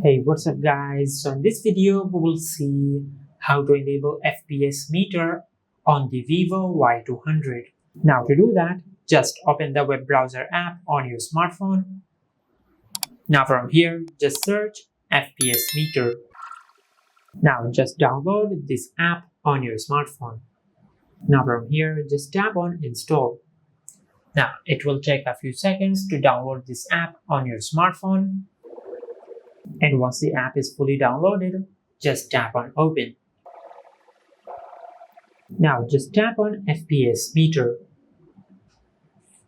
Hey, what's up guys? So in this video we will see how to enable FPS meter on the Vivo Y200. Now to do that, just open the web browser app on your smartphone. Now from here, just search FPS meter. Now just download this app on your smartphone. Now from here, just tap on install. Now it will take a few seconds to download this app on your smartphone. And once the app is fully downloaded, just tap on open. Now just tap on FPS meter.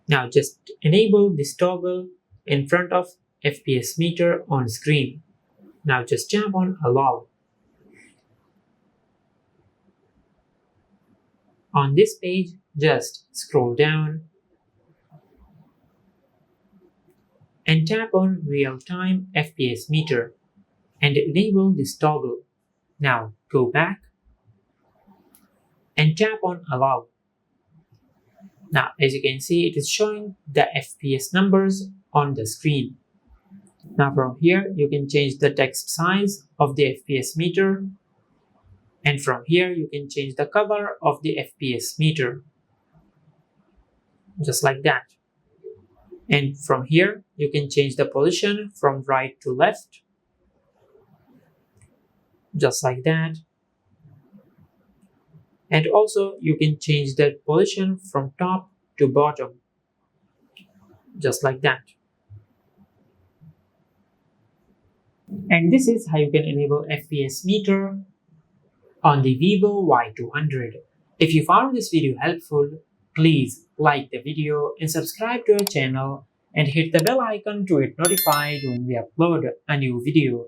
Now just enable this toggle in front of FPS meter on screen. Now just tap on allow. On this page, just scroll down and tap on real-time FPS meter and enable this toggle. Now go back and tap on allow. Now as you can see, it is showing the FPS numbers on the screen. Now from here you can change the text size of the FPS meter, and from here you can change the color of the FPS meter, just like that. And from here you can change the position from right to left, just like that. And also you can change the position from top to bottom, just like that. And this is how you can enable FPS meter on the Vivo Y200. If you found this video helpful, please like the video and subscribe to our channel and hit the bell icon to get notified when we upload a new video.